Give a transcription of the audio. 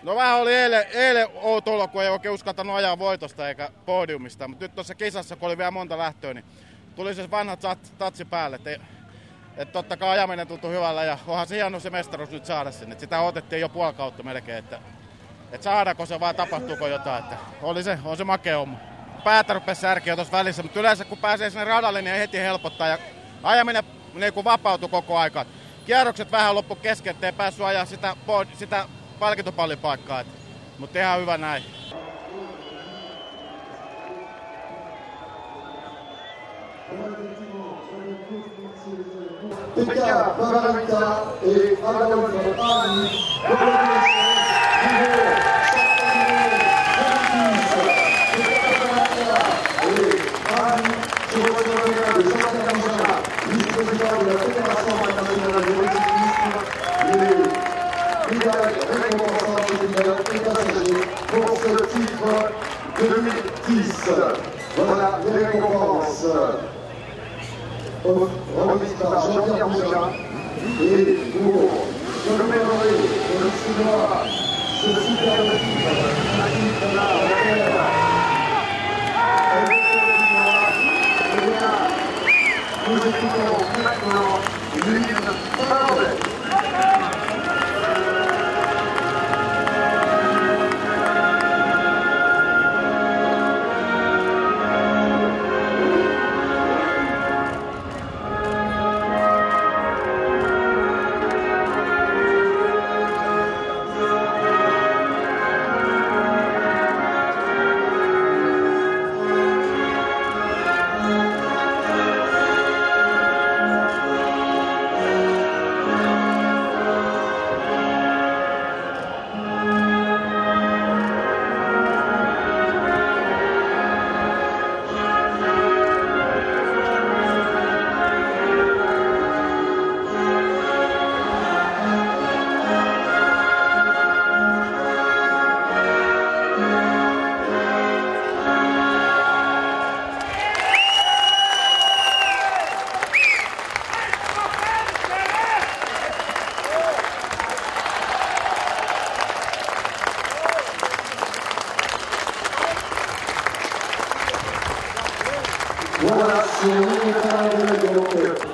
No vähän oli eilen outo olo, kun ei oikein uskaltanut ajaa voitosta eikä podiumista, mutta nyt tuossa kisassa, kun oli vielä monta lähtöä, niin tuli se vanha tatsi päälle. Että totta kai ajaminen tuntui hyvällä ja onhan se hieno se mestaruus nyt saada sinne. Et sitä otettiin jo puoli kautta melkein, että saadaanko se vai tapahtuuko jotain. Että on se makea homma. Päätä rupesi särkiä tuossa välissä, mutta yleensä kun pääsee sinne radalle, niin heti helpottaa ja ajaminen niin vapautui koko aika. Kierrokset vähän loppu kesken, ettei päässyt ajaa sitä palkintopallin paikkaa, mutta ihan hyvä näin. Pekka Paravita et Adolphe Arni, vice-président de la Fédération internationale de cyclisme, médaille récompensante des et passagers pour ce titre 2010. Voilà les récompenses remises par Jean-Pierre Mougin et pour commémorer le Chinois ce superbe nous écoutons maintenant l'hymne finlandais. Voilà, c'est